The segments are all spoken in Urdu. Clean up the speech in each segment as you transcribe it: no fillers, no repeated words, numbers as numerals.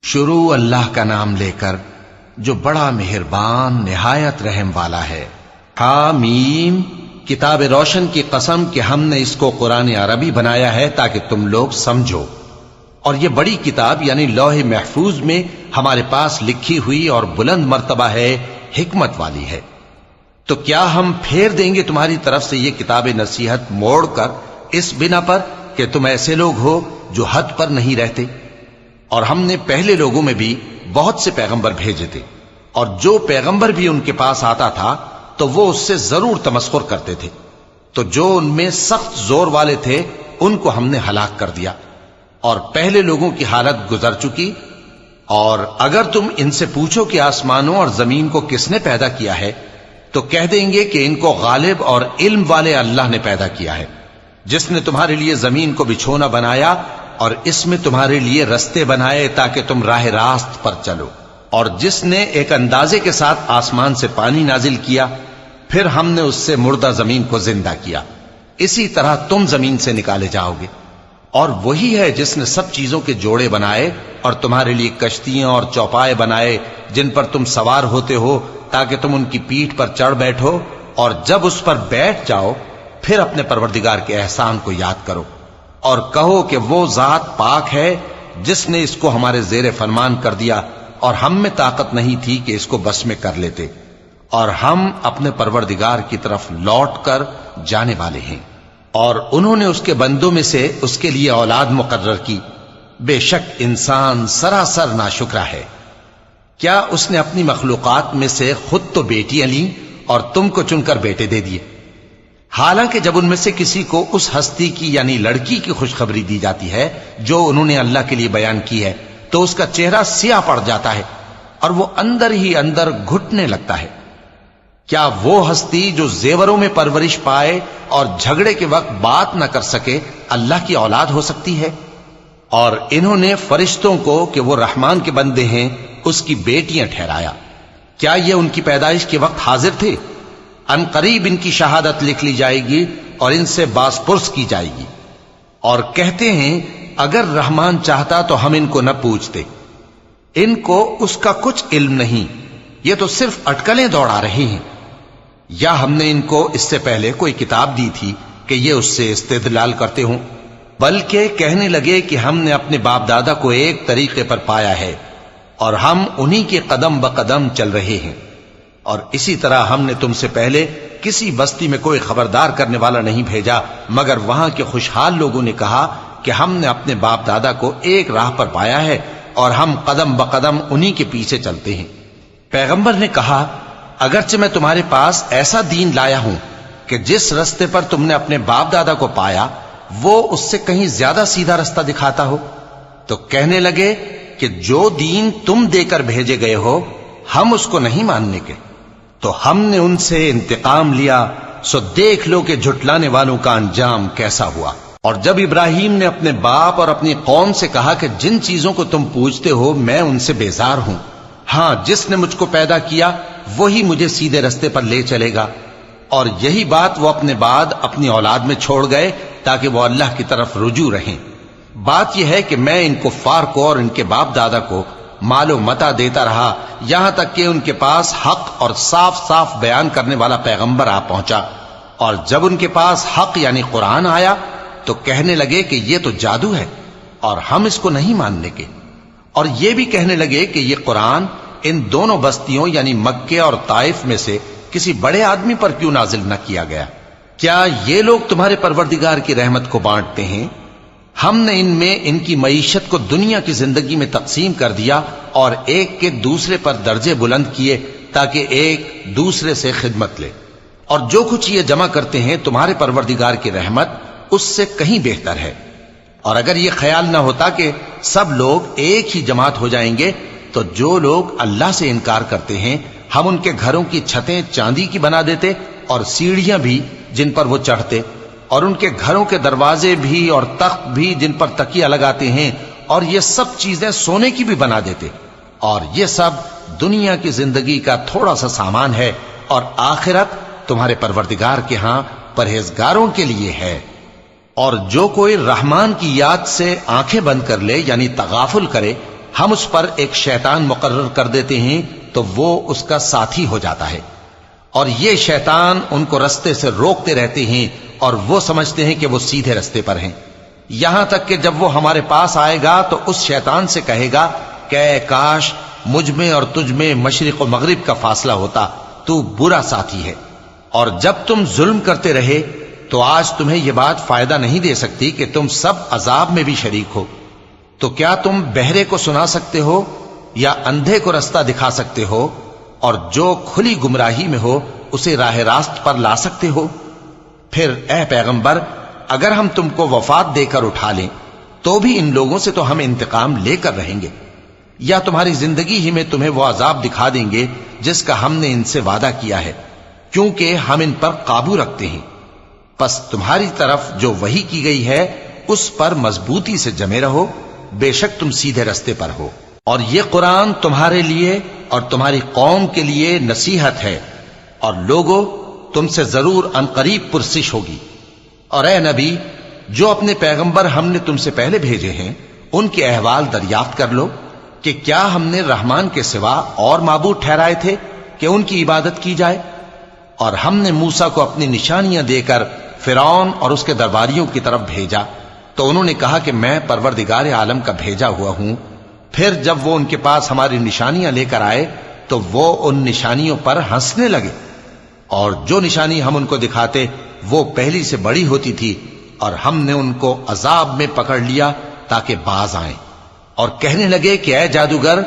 شروع اللہ کا نام لے کر جو بڑا مہربان نہایت رحم والا ہے۔ حامیم، کتاب روشن کی قسم کہ ہم نے اس کو قرآن عربی بنایا ہے تاکہ تم لوگ سمجھو، اور یہ بڑی کتاب یعنی لوح محفوظ میں ہمارے پاس لکھی ہوئی اور بلند مرتبہ ہے، حکمت والی ہے۔ تو کیا ہم پھیر دیں گے تمہاری طرف سے یہ کتاب نصیحت موڑ کر اس بنا پر کہ تم ایسے لوگ ہو جو حد پر نہیں رہتے؟ اور ہم نے پہلے لوگوں میں بھی بہت سے پیغمبر بھیجے تھے، اور جو پیغمبر بھی ان کے پاس آتا تھا تو وہ اس سے ضرور تمسخر کرتے تھے، تو جو ان میں سخت زور والے تھے ان کو ہم نے ہلاک کر دیا، اور پہلے لوگوں کی حالت گزر چکی۔ اور اگر تم ان سے پوچھو کہ آسمانوں اور زمین کو کس نے پیدا کیا ہے تو کہہ دیں گے کہ ان کو غالب اور علم والے اللہ نے پیدا کیا ہے، جس نے تمہارے لیے زمین کو بچھونا بنایا اور اس میں تمہارے لیے رستے بنائے تاکہ تم راہ راست پر چلو، اور جس نے ایک اندازے کے ساتھ آسمان سے پانی نازل کیا، پھر ہم نے اس سے مردہ زمین کو زندہ کیا، اسی طرح تم زمین سے نکالے جاؤ گے۔ اور وہی ہے جس نے سب چیزوں کے جوڑے بنائے اور تمہارے لیے کشتیاں اور چوپائے بنائے جن پر تم سوار ہوتے ہو تاکہ تم ان کی پیٹھ پر چڑھ بیٹھو، اور جب اس پر بیٹھ جاؤ پھر اپنے پروردگار کے احسان کو یاد کرو اور کہو کہ وہ ذات پاک ہے جس نے اس کو ہمارے زیر فرمان کر دیا اور ہم میں طاقت نہیں تھی کہ اس کو بس میں کر لیتے، اور ہم اپنے پروردگار کی طرف لوٹ کر جانے والے ہیں۔ اور انہوں نے اس کے بندوں میں سے اس کے لیے اولاد مقرر کی، بے شک انسان سراسر ناشکرا ہے۔ کیا اس نے اپنی مخلوقات میں سے خود تو بیٹیاں لیں اور تم کو چن کر بیٹے دے دیے؟ حالانکہ جب ان میں سے کسی کو اس ہستی کی یعنی لڑکی کی خوشخبری دی جاتی ہے جو انہوں نے اللہ کے لیے بیان کی ہے تو اس کا چہرہ سیاہ پڑ جاتا ہے اور وہ اندر ہی اندر گھٹنے لگتا ہے۔ کیا وہ ہستی جو زیوروں میں پرورش پائے اور جھگڑے کے وقت بات نہ کر سکے اللہ کی اولاد ہو سکتی ہے؟ اور انہوں نے فرشتوں کو کہ وہ رحمان کے بندے ہیں اس کی بیٹیاں ٹھہرایا۔ کیا یہ ان کی پیدائش کے وقت حاضر تھے؟ ان قریب ان کی شہادت لکھ لی جائے گی اور ان سے باز پرس کی جائے گی۔ اور کہتے ہیں اگر رحمان چاہتا تو ہم ان کو نہ پوچھتے، ان کو اس کا کچھ علم نہیں، یہ تو صرف اٹکلیں دوڑا رہے ہیں۔ یا ہم نے ان کو اس سے پہلے کوئی کتاب دی تھی کہ یہ اس سے استدلال کرتے ہوں؟ بلکہ کہنے لگے کہ ہم نے اپنے باپ دادا کو ایک طریقے پر پایا ہے اور ہم انہی کے قدم بقدم چل رہے ہیں۔ اور اسی طرح ہم نے تم سے پہلے کسی بستی میں کوئی خبردار کرنے والا نہیں بھیجا مگر وہاں کے خوشحال لوگوں نے کہا کہ ہم نے اپنے باپ دادا کو ایک راہ پر پایا ہے اور ہم قدم بقدم انہی کے پیچھے چلتے ہیں۔ پیغمبر نے کہا اگرچہ میں تمہارے پاس ایسا دین لایا ہوں کہ جس رستے پر تم نے اپنے باپ دادا کو پایا وہ اس سے کہیں زیادہ سیدھا رستہ دکھاتا ہو، تو کہنے لگے کہ جو دین تم دے کر بھیجے گئے ہو ہم اس کو نہیں ماننے کے، تو ہم نے ان سے انتقام لیا، سو دیکھ لو کہ جھٹلانے والوں کا انجام کیسا ہوا۔ اور جب ابراہیم نے اپنے باپ اور اپنی قوم سے کہا کہ جن چیزوں کو تم پوجتے ہو میں ان سے بیزار ہوں، ہاں جس نے مجھ کو پیدا کیا وہی مجھے سیدھے رستے پر لے چلے گا، اور یہی بات وہ اپنے بعد اپنی اولاد میں چھوڑ گئے تاکہ وہ اللہ کی طرف رجوع رہیں۔ بات یہ ہے کہ میں ان کفار کو اور ان کے باپ دادا کو مال و متاع دیتا رہا یہاں تک کہ ان کے پاس حق اور صاف صاف بیان کرنے والا پیغمبر آ پہنچا، اور جب ان کے پاس حق یعنی قرآن آیا تو کہنے لگے کہ یہ تو جادو ہے اور ہم اس کو نہیں ماننے کے، اور یہ بھی کہنے لگے کہ یہ قرآن ان دونوں بستیوں یعنی مکے اور طائف میں سے کسی بڑے آدمی پر کیوں نازل نہ کیا گیا؟ کیا یہ لوگ تمہارے پروردگار کی رحمت کو بانٹتے ہیں؟ ہم نے ان میں ان کی معیشت کو دنیا کی زندگی میں تقسیم کر دیا اور ایک کے دوسرے پر درجے بلند کیے تاکہ ایک دوسرے سے خدمت لے، اور جو کچھ یہ جمع کرتے ہیں تمہارے پروردگار کی رحمت اس سے کہیں بہتر ہے۔ اور اگر یہ خیال نہ ہوتا کہ سب لوگ ایک ہی جماعت ہو جائیں گے تو جو لوگ اللہ سے انکار کرتے ہیں ہم ان کے گھروں کی چھتیں چاندی کی بنا دیتے اور سیڑھیاں بھی جن پر وہ چڑھتے، اور ان کے گھروں کے دروازے بھی اور تخت بھی جن پر تکیہ لگاتے ہیں، اور یہ سب چیزیں سونے کی بھی بنا دیتے، اور یہ سب دنیا کی زندگی کا تھوڑا سا سامان ہے، اور آخرت تمہارے پروردگار کے ہاں پرہیزگاروں کے لیے ہے۔ اور جو کوئی رحمان کی یاد سے آنکھیں بند کر لے یعنی تغافل کرے ہم اس پر ایک شیطان مقرر کر دیتے ہیں تو وہ اس کا ساتھی ہو جاتا ہے، اور یہ شیطان ان کو رستے سے روکتے رہتے ہیں اور وہ سمجھتے ہیں کہ وہ سیدھے رستے پر ہیں، یہاں تک کہ جب وہ ہمارے پاس آئے گا تو اس شیطان سے کہے گا کہ اے کاش مجھ میں اور تجھ میں مشرق و مغرب کا فاصلہ ہوتا، تو برا ساتھی ہے۔ اور جب تم ظلم کرتے رہے تو آج تمہیں یہ بات فائدہ نہیں دے سکتی کہ تم سب عذاب میں بھی شریک ہو، تو کیا تم بہرے کو سنا سکتے ہو یا اندھے کو رستہ دکھا سکتے ہو، اور جو کھلی گمراہی میں ہو اسے راہ راست پر لا سکتے ہو؟ پھر اے پیغمبر، اگر ہم تم کو وفات دے کر اٹھا لیں تو بھی ان لوگوں سے تو ہم انتقام لے کر رہیں گے، یا تمہاری زندگی ہی میں تمہیں وہ عذاب دکھا دیں گے جس کا ہم نے ان سے وعدہ کیا ہے، کیونکہ ہم ان پر قابو رکھتے ہیں۔ پس تمہاری طرف جو وحی کی گئی ہے اس پر مضبوطی سے جمے رہو، بے شک تم سیدھے رستے پر ہو، اور یہ قرآن تمہارے لیے اور تمہاری قوم کے لیے نصیحت ہے، اور لوگوں تم سے ضرور عنقریب پرسش ہوگی۔ اور اے نبی، جو اپنے پیغمبر ہم نے تم سے پہلے بھیجے ہیں ان کے احوال دریافت کر لو کہ کیا ہم نے رحمان کے سوا اور معبود ٹھہرائے تھے کہ ان کی عبادت کی جائے؟ اور ہم نے موسیٰ کو اپنی نشانیاں دے کر فرعون اور اس کے درباریوں کی طرف بھیجا تو انہوں نے کہا کہ میں پروردگار عالم کا بھیجا ہوا ہوں۔ پھر جب وہ ان کے پاس ہماری نشانیاں لے کر آئے تو وہ ان نشانیوں پر ہنسنے لگے، اور جو نشانی ہم ان کو دکھاتے وہ پہلی سے بڑی ہوتی تھی، اور ہم نے ان کو عذاب میں پکڑ لیا تاکہ باز آئیں، اور کہنے لگے کہ اے جادوگر،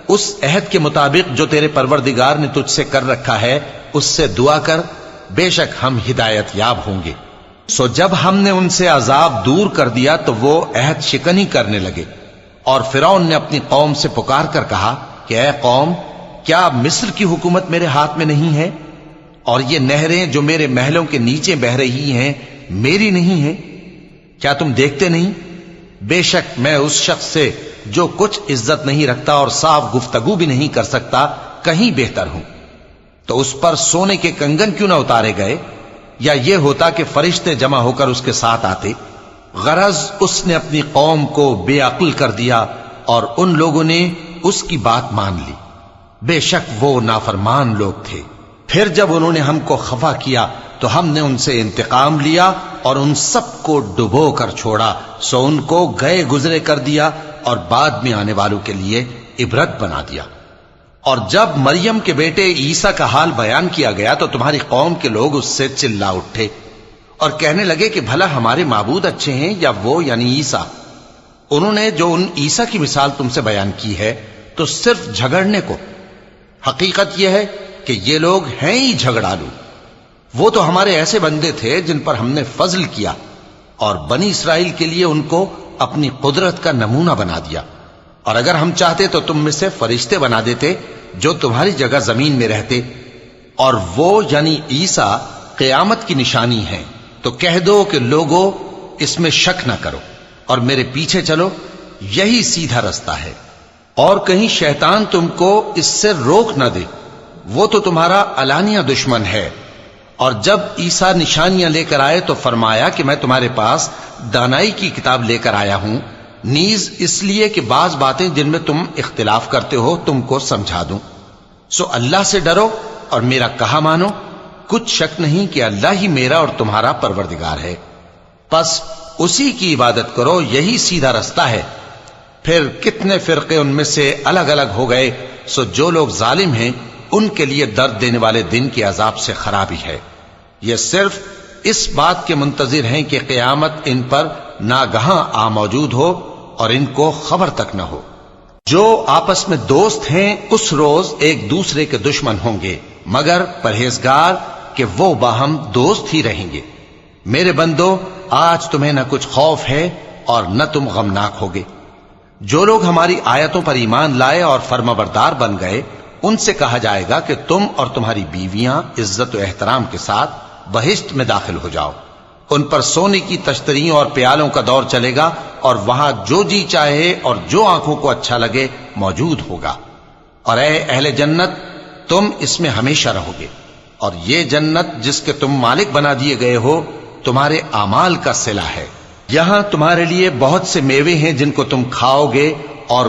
اس عہد کے مطابق جو تیرے پروردگار نے تجھ سے کر رکھا ہے اس سے دعا کر، بے شک ہم ہدایت یاب ہوں گے۔ سو جب ہم نے ان سے عذاب دور کر دیا تو وہ عہد شکنی کرنے لگے، اور فرعون نے اپنی قوم سے پکار کر کہا کہ اے قوم، کیا مصر کی حکومت میرے ہاتھ میں نہیں ہے، اور یہ نہریں جو میرے محلوں کے نیچے بہ رہی ہیں میری نہیں ہیں؟ کیا تم دیکھتے نہیں؟ بے شک میں اس شخص سے جو کچھ عزت نہیں رکھتا اور صاف گفتگو بھی نہیں کر سکتا کہیں بہتر ہوں۔ تو اس پر سونے کے کنگن کیوں نہ اتارے گئے، یا یہ ہوتا کہ فرشتے جمع ہو کر اس کے ساتھ آتے؟ غرض اس نے اپنی قوم کو بے عقل کر دیا اور ان لوگوں نے اس کی بات مان لی، بے شک وہ نافرمان لوگ تھے۔ پھر جب انہوں نے ہم کو خفا کیا تو ہم نے ان سے انتقام لیا اور ان سب کو ڈبو کر چھوڑا، سو ان کو گئے گزرے کر دیا اور بعد میں آنے والوں کے لیے عبرت بنا دیا۔ اور جب مریم کے بیٹے عیسیٰ کا حال بیان کیا گیا تو تمہاری قوم کے لوگ اس سے چلا اٹھے اور کہنے لگے کہ بھلا ہمارے معبود اچھے ہیں یا وہ یعنی عیسیٰ؟ انہوں نے جو ان عیسیٰ کی مثال تم سے بیان کی ہے تو صرف جھگڑنے کو، حقیقت یہ ہے کہ یہ لوگ ہیں ہی جھگڑالو۔ وہ تو ہمارے ایسے بندے تھے جن پر ہم نے فضل کیا، اور بنی اسرائیل کے لیے ان کو اپنی قدرت کا نمونہ بنا دیا، اور اگر ہم چاہتے تو تم میں سے فرشتے بنا دیتے جو تمہاری جگہ زمین میں رہتے، اور وہ یعنی عیسیٰ قیامت کی نشانی ہیں۔ تو کہہ دو کہ لوگوں اس میں شک نہ کرو اور میرے پیچھے چلو، یہی سیدھا رستہ ہے، اور کہیں شیطان تم کو اس سے روک نہ دے، وہ تو تمہارا علانیہ دشمن ہے۔ اور جب عیسیٰ نشانیاں لے کر آئے تو فرمایا کہ میں تمہارے پاس دانائی کی کتاب لے کر آیا ہوں، نیز اس لیے کہ بعض باتیں جن میں تم اختلاف کرتے ہو تم کو سمجھا دوں۔ سو اللہ سے ڈرو اور میرا کہا مانو، کچھ شک نہیں کہ اللہ ہی میرا اور تمہارا پروردگار ہے، پس اسی کی عبادت کرو، یہی سیدھا رستہ ہے۔ پھر کتنے فرقے ان میں سے الگ الگ ہو گئے، سو جو لوگ ظالم ہیں ان کے لیے درد دینے والے دن کے عذاب سے خرابی ہے۔ یہ صرف اس بات کے منتظر ہیں کہ قیامت ان پر ناگہاں آ موجود ہو اور ان کو خبر تک نہ ہو۔ جو آپس میں دوست ہیں اس روز ایک دوسرے کے دشمن ہوں گے، مگر پرہیزگار کہ وہ باہم دوست ہی رہیں گے۔ میرے بندو، آج تمہیں نہ کچھ خوف ہے اور نہ تم غمناک ہوگے۔ جو لوگ ہماری آیتوں پر ایمان لائے اور فرمانبردار بن گئے ان سے کہا جائے گا کہ تم اور تمہاری بیویاں عزت و احترام کے ساتھ بہشت میں داخل ہو جاؤ۔ ان پر سونے کی تشتریوں اور پیالوں کا دور چلے گا، اور وہاں جو جی چاہے اور جو آنکھوں کو اچھا لگے موجود ہوگا۔ اور اے اہل جنت، تم اس میں ہمیشہ رہو گے، اور یہ جنت جس کے تم مالک بنا دیے گئے ہو تمہارے اعمال کا صلہ ہے۔ یہاں تمہارے لیے بہت سے میوے ہیں جن کو تم کھاؤ گے اور